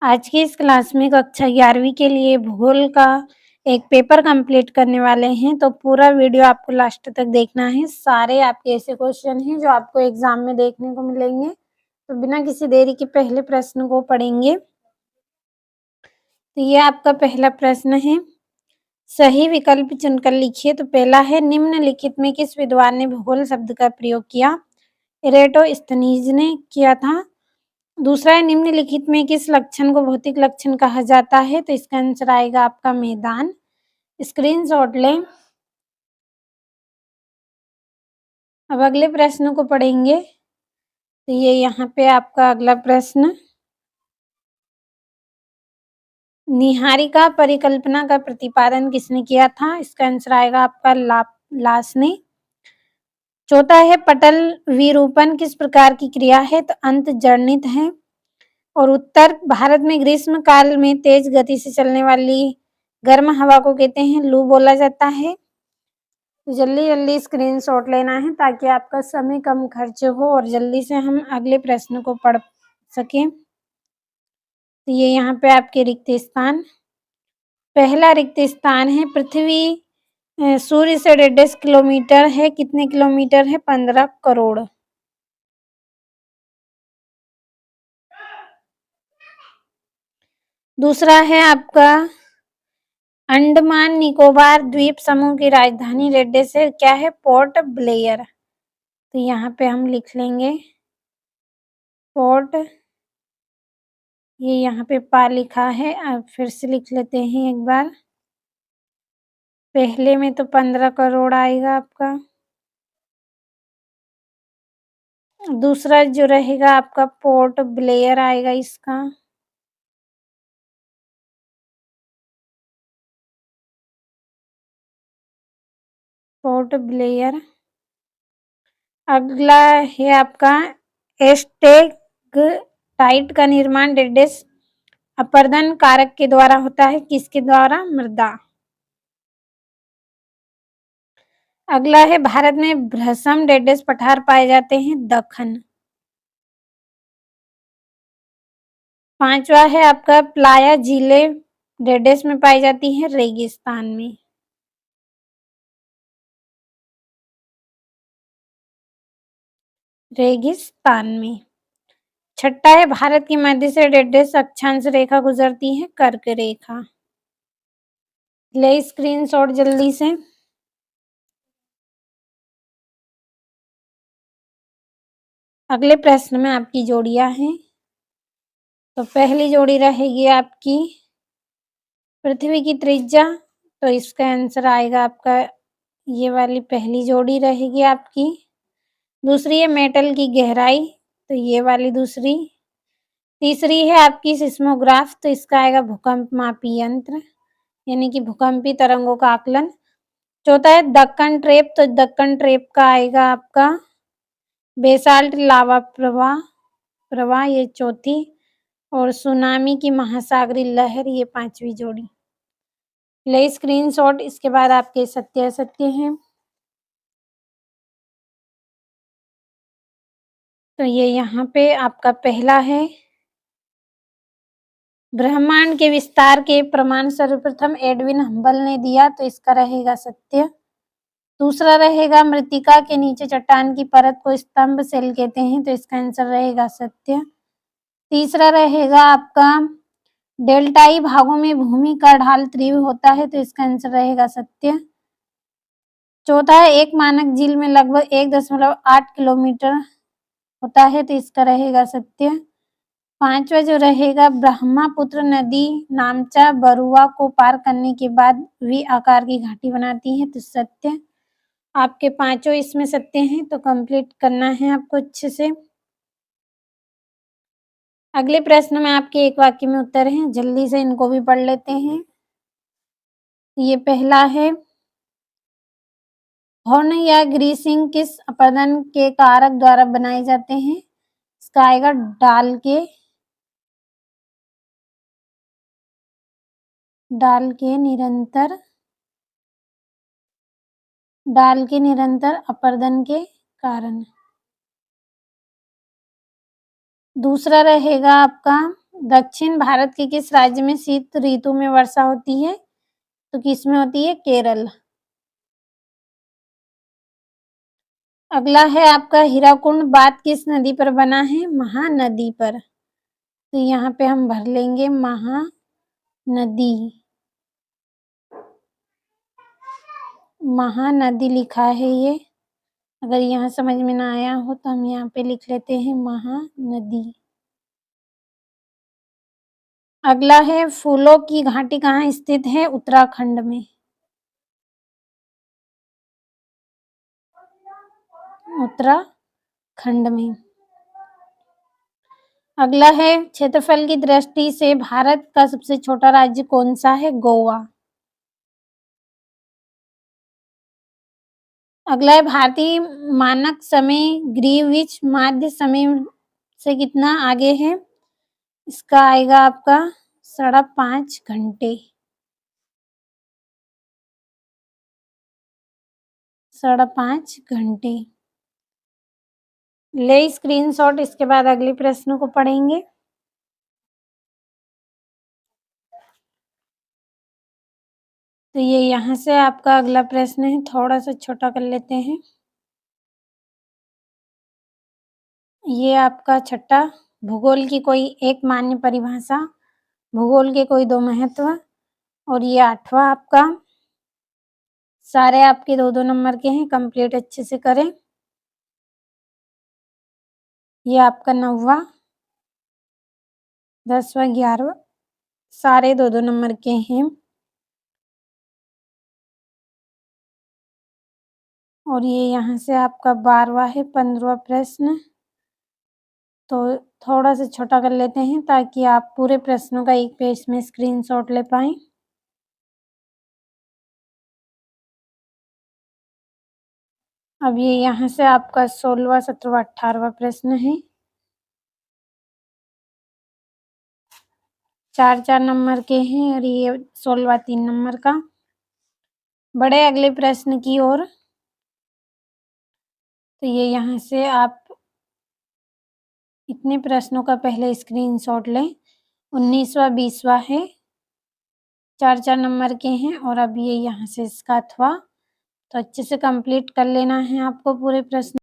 आज की इस क्लास में कक्षा 11वीं के लिए भूगोल का एक पेपर कंप्लीट करने वाले हैं, तो पूरा वीडियो आपको लास्ट तक देखना है। सारे आपके ऐसे क्वेश्चन हैं जो आपको एग्जाम में देखने को मिलेंगे, तो बिना किसी देरी के पहले प्रश्न को पढ़ेंगे। तो ये आपका पहला प्रश्न है, सही विकल्प चुनकर लिखिए। तो पहला है, निम्नलिखित में किस विद्वान ने भूगोल शब्द का प्रयोग किया? एरेटोस्थनीज ने किया था। दूसरा है, निम्नलिखित में किस लक्षण को भौतिक लक्षण कहा जाता है? तो इसका आंसर आएगा आपका मैदान। स्क्रीनशॉट लें। अब अगले प्रश्न को पढ़ेंगे। तो ये यहाँ पे आपका अगला प्रश्न, निहारिका परिकल्पना का प्रतिपादन किसने किया था? इसका आंसर आएगा आपका लाप्लास ने। चौथा है, पटल विरूपण किस प्रकार की क्रिया है? तो अंतर्जनित है। और उत्तर भारत में ग्रीष्म काल में तेज गति से चलने वाली गर्म हवा को कहते हैं लू बोला जाता है। तो जल्दी जल्दी स्क्रीनशॉट लेना है ताकि आपका समय कम खर्च हो और जल्दी से हम अगले प्रश्न को पढ़ सकें। तो ये यहाँ पे आपके रिक्त स्थान, पहला रिक्त स्थान है, पृथ्वी सूर्य से 1.5 किलोमीटर है। कितने किलोमीटर है? 15 करोड़। दूसरा है आपका, अंडमान निकोबार द्वीप समूह की राजधानी रेड्डे से क्या है? Port Blair. तो यहाँ पे हम लिख लेंगे पोर्ट, ये यहाँ पे पा लिखा है। अब फिर से लिख लेते हैं एक बार। पहले में तो 15 करोड़ आएगा आपका। दूसरा जो रहेगा आपका पोर्ट ब्लेयर आएगा इसका। Port Blair. अगला है आपका, एस्टेग्टाइट का निर्माण डेडेस अपरदन कारक के द्वारा होता है। किसके द्वारा? मृदा। अगला है, भारत में भ्रशम डेडेस पठार पाए जाते हैं। दक्खन। पांचवा है आपका, प्लाया झीलें डेडेस में पाई जाती है। रेगिस्तान में। रेगिस्तान में। छठा है, भारत की मध्य से डेडेस अक्षांश रेखा गुजरती है। कर्क रेखा। ले स्क्रीनशॉट जल्दी से। अगले प्रश्न में आपकी जोड़ियां हैं। तो पहली जोड़ी रहेगी आपकी, पृथ्वी की त्रिज्या। तो इसका आंसर आएगा आपका, ये वाली पहली जोड़ी रहेगी आपकी। दूसरी है, मेटल की गहराई। तो ये वाली दूसरी। तीसरी है आपकी सिस्मोग्राफ। तो इसका आएगा भूकंप मापी यंत्र, यानी कि भूकंपी तरंगों का आकलन। चौथा है दक्कन ट्रेप। तो दक्कन ट्रेप का आएगा आपका बेसाल्ट लावा प्रवाह, ये चौथी। और सुनामी की महासागरी लहर, ये पांचवी जोड़ी। ले स्क्रीनशॉट। इसके बाद आपके सत्य असत्य हैं। तो ये यहाँ पे आपका पहला है, ब्रह्मांड के विस्तार के प्रमाण सर्वप्रथम एडविन हबल ने दिया। तो इसका रहेगा सत्य। दूसरा रहेगा, मृत्तिका के नीचे चट्टान की परत को स्तंभ सेल कहते हैं। तो इसका आंसर रहेगा सत्य। तीसरा रहेगा आपका, डेल्टाई भागों में भूमि का ढाल तीव्र होता है। तो इसका आंसर रहेगा सत्य। चौथा है, एक मानक झील में लगभग 1.8 किलोमीटर होता है। तो इसका रहेगा सत्य। पांचवा जो रहेगा, ब्रह्मपुत्र नदी नामचा बरुआ को पार करने के बाद वी आकार की घाटी बनाती है। तो सत्य। आपके पांचों इसमें सत्य हैं, तो कंप्लीट करना है आपको अच्छे से। अगले प्रश्न में आपके एक वाक्य में उत्तर हैं, जल्दी से इनको भी पढ़ लेते हैं। ये पहला है, हॉर्न या ग्रीसिंग किस अपरदन के कारक द्वारा बनाए जाते हैं? इसका आएगा डाल के निरंतर अपरदन के कारण। दूसरा रहेगा आपका, दक्षिण भारत के किस राज्य में शीत ऋतु में वर्षा होती है? तो किसमें होती है? केरल। अगला है आपका हीराकुंड बांध किस नदी पर बना है? महानदी पर। तो यहाँ पे हम भर लेंगे महानदी। महानदी लिखा है ये। अगर यहाँ समझ में ना आया हो तो हम यहाँ पे लिख लेते हैं महानदी। अगला है फूलों की घाटी कहाँ स्थित है? उत्तराखंड में। उत्तराखंड में। अगला है क्षेत्रफल की दृष्टि से भारत का सबसे छोटा राज्य कौन सा है? गोवा। अगला है भारतीय मानक समय ग्रीनविच माध्य समय से कितना आगे है? इसका आएगा आपका 5.5 घंटे। 5.5 घंटे। ले स्क्रीनशॉट, इसके बाद अगले प्रश्न को पढ़ेंगे। तो ये यहाँ से आपका अगला प्रश्न है, थोड़ा सा छोटा कर लेते हैं। ये आपका छठा, भूगोल की कोई एक मान्य परिभाषा, भूगोल के कोई 2 महत्व, और ये 8वां आपका, सारे आपके 2-2 नंबर के हैं, कंप्लीट अच्छे से करें। ये आपका 9वां, 10वां, 11वां, सारे 2-2 नंबर के हैं। और ये यहाँ से आपका 12वां है, 15वां प्रश्न। तो थोड़ा सा छोटा कर लेते हैं ताकि आप पूरे प्रश्नों का एक पेज में स्क्रीनशॉट ले पाएं। अब ये यहाँ से आपका 16वां, 17वां, 18वां प्रश्न है। 4-4 नंबर के हैं और ये 16वां 3 नंबर का। बढ़े अगले प्रश्न की ओर। तो ये यहाँ से आप इतने प्रश्नों का पहले स्क्रीनशॉट लें। 19वां 20वां है, 4-4 नंबर के हैं, और अब ये यहाँ से इसका अथवा, तो अच्छे से कंप्लीट कर लेना है आपको पूरे प्रश्न।